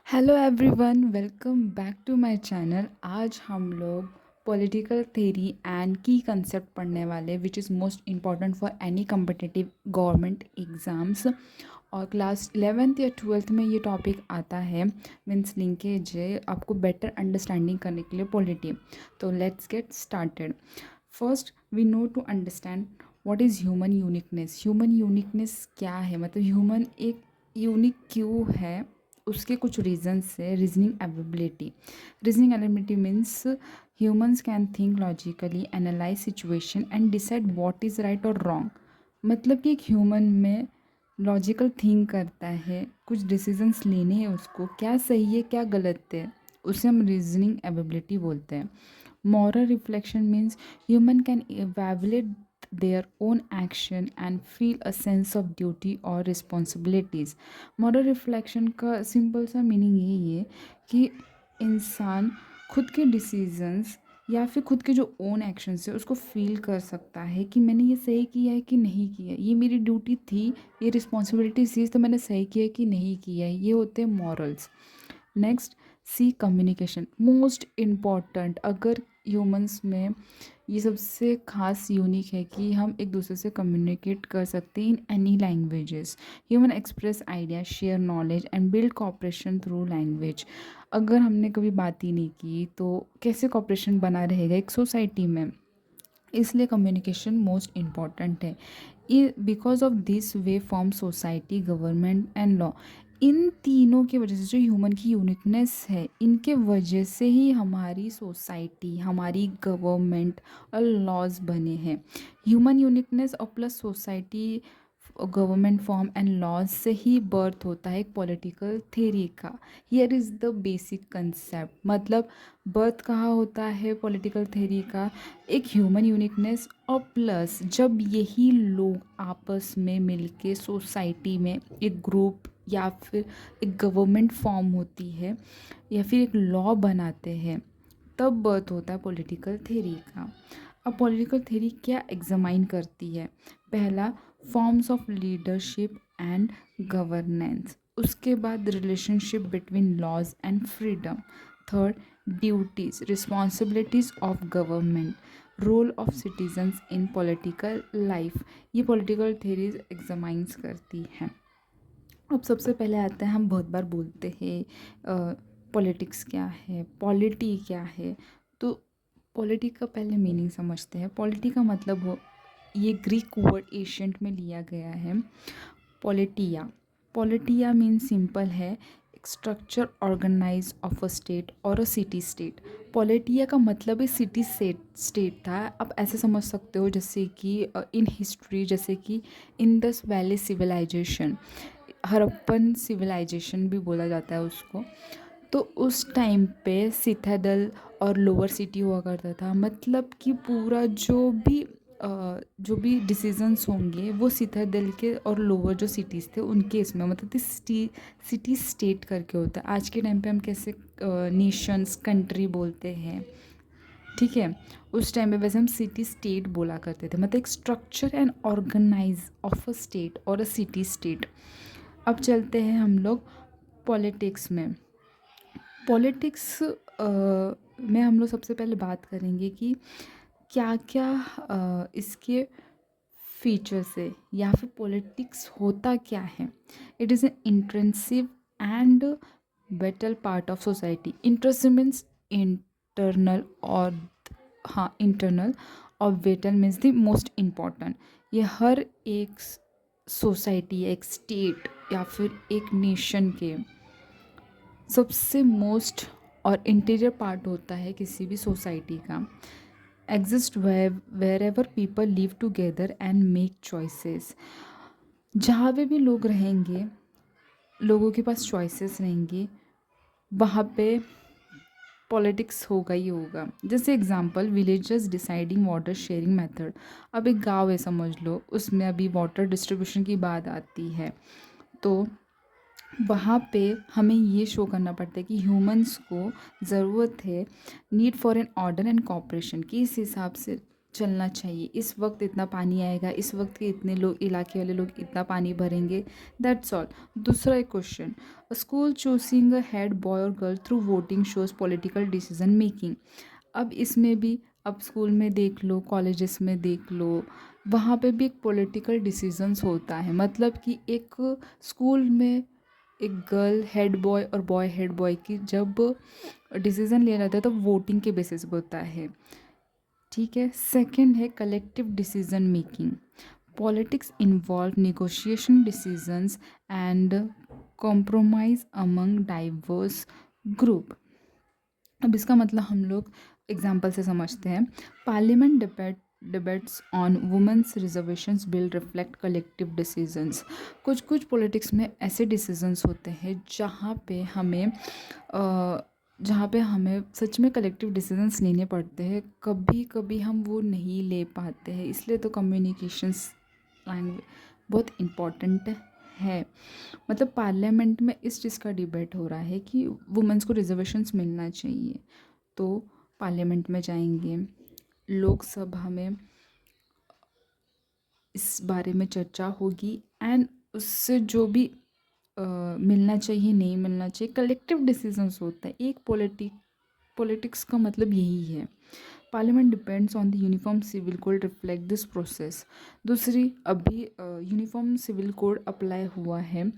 Hello everyone, welcome back to my channel. आज हम लोग पॉलिटिकल थ्योरी एंड की कंसेप्ट पढ़ने वाले which is most important for any competitive government exams. और क्लास 11th या 12th में ये टॉपिक आता है, मीन्स लिंकेज है आपको बेटर अंडरस्टैंडिंग करने के लिए पॉलिटी। तो let's get started. First we know to understand what is human uniqueness. Human uniqueness क्या है, मतलब ह्यूमन एक यूनिक क्यों है, उसके कुछ रीजंस है। Reasoning ability means humans can think logically, analyse situation and decide what is right और रॉन्ग। मतलब कि एक ह्यूमन में लॉजिकल थिंक करता है, कुछ डिसीजंस लेने हैं उसको, क्या सही है क्या गलत है, उसे हम रीजनिंग एबिलिटी बोलते हैं। Moral reflection means human can evaluate their own action and feel a sense of duty or responsibilities. Moral reflection का सिंपल सा मीनिंग यही है कि इंसान खुद के डिसीजंस या फिर खुद के जो ओन एक्शंस है उसको फील कर सकता है कि मैंने ये सही किया है कि नहीं किया, ये मेरी ड्यूटी थी, ये रिस्पॉन्सिबिलिटी थी, तो मैंने सही किया है कि नहीं किया है। ये होते हैं मॉरल्स। नेक्स्ट, सी कम्युनिकेशन, मोस्ट इम्पॉर्टेंट। अगर ह्यूमंस में ये सबसे खास यूनिक है कि हम एक दूसरे से कम्युनिकेट कर सकते हैं in any languages. Human express idea, share knowledge and build cooperation through language. अगर हमने कभी बात ही नहीं की तो कैसे कॉपरेशन बना रहेगा एक सोसाइटी में। इसलिए कम्युनिकेशन मोस्ट इम्पॉर्टेंट है। ये because of this way form society, government and law. इन तीनों की वजह से जो ह्यूमन की यूनिकनेस है, इनके वजह से ही हमारी सोसाइटी, हमारी गवर्नमेंट और लॉज बने हैं। ह्यूमन यूनिकनेस और plus society, government form and laws से ही बर्थ होता है एक पॉलिटिकल थ्योरी का। Here is the basic concept. मतलब बर्थ कहाँ होता है पॉलिटिकल थ्योरी का, एक ह्यूमन यूनिकनेस और प्लस जब यही लोग आपस में मिलके सोसाइटी में एक ग्रुप या फिर एक गवर्नमेंट फॉर्म होती है या फिर एक लॉ बनाते हैं, तब बर्थ होता है पॉलिटिकल थ्योरी का। अब पॉलिटिकल थ्योरी क्या एग्जामाइन करती है? पहला, forms of leadership and governance. उसके बाद relationship between laws and freedom. Third, duties, responsibilities of government, role of citizens in political life. ये पॉलिटिकल थ्योरीज एग्जामाइंस करती हैं। अब सबसे पहले आता है, हम बहुत बार बोलते हैं पॉलिटिक्स क्या है, पॉलिटी क्या है। तो पॉलिटी का पहले मीनिंग समझते हैं। पॉलिटी का मतलब हो, ये ग्रीक वर्ड एशियंट में लिया गया है, पॉलिटिया। पॉलिटिया मीन सिंपल है, एक structure organise of a state और अ सिटी स्टेट। पॉलिटिया का मतलब है सिटी स्टेट था। आप ऐसे समझ सकते हो जैसे कि इन हिस्ट्री, जैसे कि Indus valley civilisation, Harappan civilisation भी बोला जाता है उसको। तो उस टाइम पे सिटाडेल और लोअर सिटी हुआ करता था। मतलब कि पूरा जो भी डिसीजंस होंगे वो सिटाडेल के और लोअर जो सिटीज़ थे उनके इसमें, मतलब सिटी स्टेट करके होता है। आज के टाइम पे हम कैसे नेशंस, कंट्री बोलते हैं, ठीक है, उस टाइम पे वैसे हम सिटी स्टेट बोला करते थे। मतलब एक structure and organise of a state और अ सिटी स्टेट। अब चलते हैं हम लोग पॉलिटिक्स में। पॉलिटिक्स में हम लोग सबसे पहले बात करेंगे कि क्या क्या इसके फीचर्स है या फिर पॉलिटिक्स होता क्या है। It is an intrinsic and whittle part of society. Intrinsic means internal, और हाँ इंटरनल, और whittle means the most important. ये हर एक सोसाइटी, एक स्टेट या फिर एक नेशन के सबसे मोस्ट और इंटीरियर पार्ट होता है किसी भी सोसाइटी का। Exist wherever people live together and make choices. जहाँ पे भी लोग रहेंगे, लोगों के पास चॉइसेस रहेंगी, वहाँ पे पॉलिटिक्स होगा ही होगा। जैसे example, villagers deciding water sharing method. अब एक गांव है समझ लो, उसमें अभी वाटर डिस्ट्रीब्यूशन की बात आती है, तो वहाँ पे हमें ये शो करना पड़ता है कि ह्यूमंस को ज़रूरत है, need for an order and cooperation, कि इस हिसाब से चलना चाहिए, इस वक्त इतना पानी आएगा, इस वक्त के इतने लोग, इलाके वाले लोग इतना पानी भरेंगे, दैट्स ऑल। दूसरा एक question, school choosing a head boy और girl through voting shows political decision making. अब इसमें भी, अब स्कूल में देख लो, कॉलेजेस में देख लो, वहाँ पे भी एक पॉलिटिकल डिसीजंस होता है। मतलब कि एक स्कूल में एक गर्ल हेड बॉय और बॉय हेड बॉय की जब डिसीज़न लिया जाता है तो वोटिंग के बेसिस पे होता है। ठीक है। सेकंड है collective decision making. Politics involve negotiation decisions and compromise among diverse group. अब इसका मतलब हम लोग एग्जाम्पल से समझते हैं। Parliament debates on women's reservations bill reflect collective decisions. कुछ कुछ पॉलिटिक्स में ऐसे डिसीजंस होते हैं जहाँ पे हमें सच में कलेक्टिव डिसीजंस लेने पड़ते हैं, कभी कभी हम वो नहीं ले पाते हैं। इसलिए तो कम्युनिकेशंस लैंग्वेज बहुत इम्पॉर्टेंट है। मतलब पार्लियामेंट में इस चीज़ का डिबेट हो रहा है कि वुमेन्स को रिजर्वेशंस मिलना चाहिए, तो पार्लियामेंट में जाएंगे, लोकसभा में इस बारे में चर्चा होगी, एंड उससे जो भी मिलना चाहिए, नहीं मिलना चाहिए, कलेक्टिव डिसीजंस होता है। एक पॉलिटिक्स का मतलब यही है। Parliament depends on the uniform civil code reflect this process. दूसरी, अभी यूनिफॉर्म सिविल कोड अप्लाई हुआ है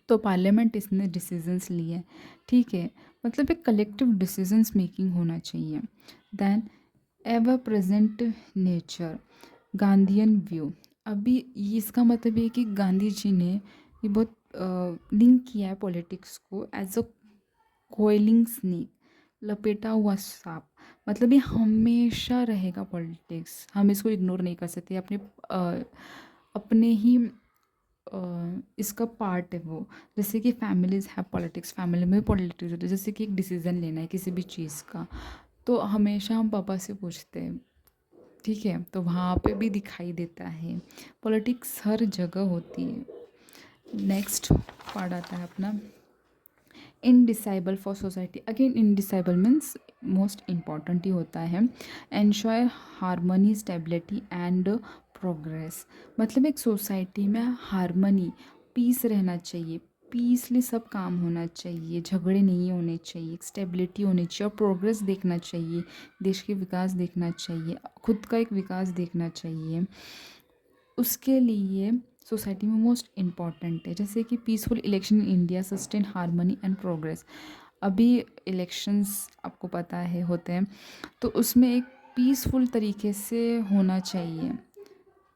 तो पार्लियामेंट इसने डिसीजंस लिए, ठीक है। मतलब एक कलेक्टिव डिसीजंस मेकिंग होना चाहिए। Then ever present nature, Gandhian view. अभी इसका मतलब ये कि गांधी जी ने ये बहुत लिंक किया है पॉलिटिक्स को एज अ कोयलिंग स्नेक, लपेटा हुआ सांप। मतलब ये हमेशा रहेगा पॉलिटिक्स, हम इसको इग्नोर नहीं कर सकते। अपने ही इसका पार्ट है वो। जैसे कि फैमिलीज़ है पॉलिटिक्स, फैमिली में पॉलिटिक्स होती है। जैसे कि एक डिसीज़न लेना है किसी भी चीज़ का, तो हमेशा हम पापा से पूछते हैं, ठीक है। तो वहाँ पे भी दिखाई देता है, पॉलिटिक्स हर जगह होती है। नेक्स्ट पार्ट आता है अपना indispensable for society. Again indispensable means most important ही होता है। Ensure harmony, stability and progress. मतलब एक सोसाइटी में हारमोनी, पीस रहना चाहिए, पीसली सब काम होना चाहिए, झगड़े नहीं होने चाहिए, एक स्टेबिलिटी होनी चाहिए और प्रोग्रेस देखना चाहिए, देश के विकास देखना चाहिए, खुद का एक विकास देखना चाहिए। उसके लिए सोसाइटी में मोस्ट इम्पॉर्टेंट है, जैसे कि peaceful election in India, sustain harmony and progress. अभी इलेक्शंस आपको पता है होते हैं, तो उसमें एक पीसफुल तरीके से होना चाहिए,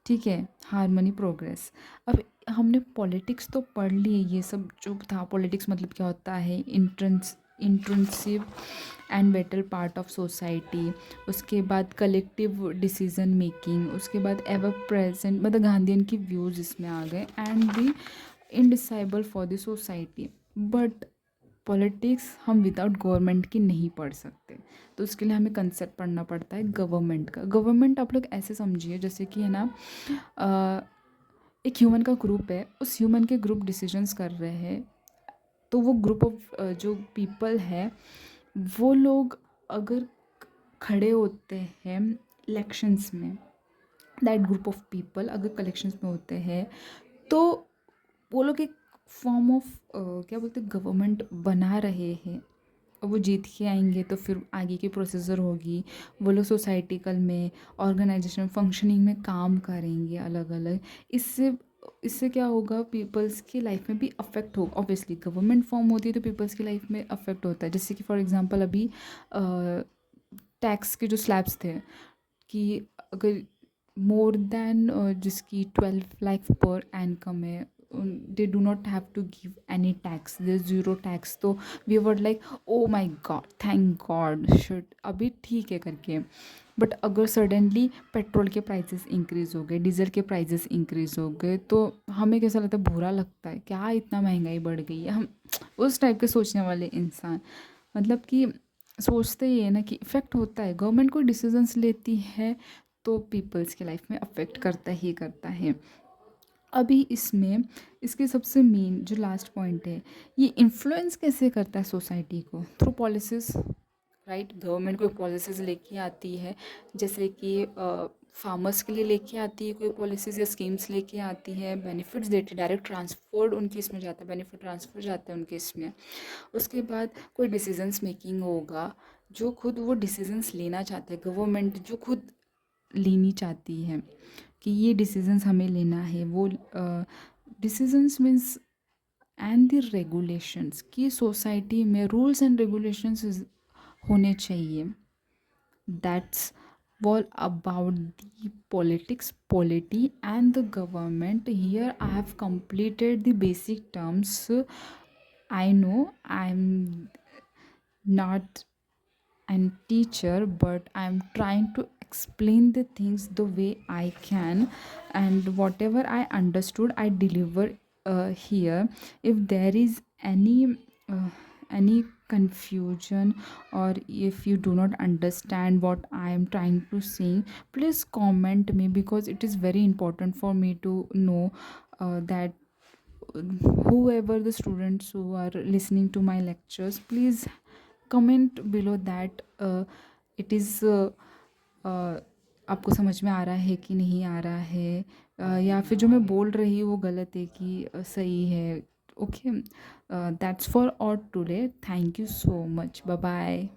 ठीक है। Harmony, progress. अब हमने पॉलिटिक्स तो पढ़ ली, ये सब जो था पॉलिटिक्स मतलब क्या होता है, intrinsic and vital part of society. उसके बाद कलेक्टिव डिसीजन मेकिंग, उसके बाद एवर प्रेजेंट, मतलब गांधीयन की व्यूज़ इसमें आ गए, and the indispensable for the society. But politics हम विदाउट गवर्नमेंट की नहीं पढ़ सकते, तो उसके लिए हमें कंसेप्ट पढ़ना पड़ता है गवर्नमेंट का। गवर्नमेंट आप लोग ऐसे समझिए जैसे कि है ना, एक ह्यूमन का ग्रुप है, उस ह्यूमन के ग्रुप डिसीजंस कर रहे हैं, तो वो ग्रुप ऑफ जो पीपल है, वो लोग अगर खड़े होते हैं इलेक्शंस में, दैट ग्रुप ऑफ पीपल अगर कलेक्शंस में होते हैं, तो वो लोग एक फॉर्म ऑफ क्या बोलते हैं, गवर्नमेंट बना रहे हैं। और वो जीत के आएंगे तो फिर आगे की प्रोसीजर होगी, वो लोग सोसाइटिकल में, ऑर्गेनाइजेशन फंक्शनिंग में काम करेंगे अलग अलग। इससे इससे क्या होगा, पीपल्स की लाइफ में भी अफेक्ट होगा। ऑब्वियसली गवर्नमेंट फॉर्म होती है तो पीपल्स की लाइफ में अफेक्ट होता है। जैसे कि फॉर एग्जांपल अभी टैक्स के जो स्लैब्स थे, कि अगर मोर देन जिसकी 12 लाख पर इनकम है, they do not have to give any tax, they zero tax. तो we were like oh my god, thank god, should अभी ठीक है करके। बट अगर सडनली पेट्रोल के प्राइसेस इंक्रीज़ हो गए, डीजल के प्राइसेस इंक्रीज़ हो गए, तो हमें कैसा लगता है, बुरा लगता है, क्या इतना महंगाई बढ़ गई है। हम उस टाइप के सोचने वाले इंसान, मतलब कि सोचते ही है ना कि इफ़ेक्ट होता है। गवर्नमेंट कोई डिसीजंस लेती है तो पीपल्स की लाइफ में अफेक्ट करता ही करता है। अभी इसमें इसके सबसे मेन जो लास्ट पॉइंट है, ये इन्फ्लुएंस कैसे करता है सोसाइटी को, थ्रू पॉलिसीज़, राइट। गवर्नमेंट कोई पॉलिसीज़ लेके आती है, जैसे कि फार्मर्स के लिए लेके आती है कोई पॉलिसीज़ या स्कीम्स लेके आती है, बेनिफिट्स देती है, डायरेक्ट ट्रांसफर उनके इसमें जाता है, बेनिफिट ट्रांसफ़र जाता है उनके इसमें। उसके बाद कोई डिसीजंस मेकिंग होगा, जो खुद वो डिसीजंस लेना चाहते हैं, गवर्नमेंट जो खुद लेनी चाहती है कि ये डिसीजंस हमें लेना है, वो decisions means and the regulations कि सोसाइटी में रूल्स एंड रेगुलेशंस होने चाहिए। That's all about the politics, polity and the government. Here I have completed the basic terms. I know I'm not and teacher, but I'm trying to explain the things the way I can, and whatever I understood I deliver here. If there is any confusion, or if you do not understand what I am trying to say, please comment me, because it is very important for me to know that whoever the students who are listening to my lectures, please comment below that it is आपको समझ में आ रहा है कि नहीं आ रहा है, या फिर जो मैं बोल रही हूँ वो गलत है कि सही है। Okay, that's for all today. Thank you so much, bye bye.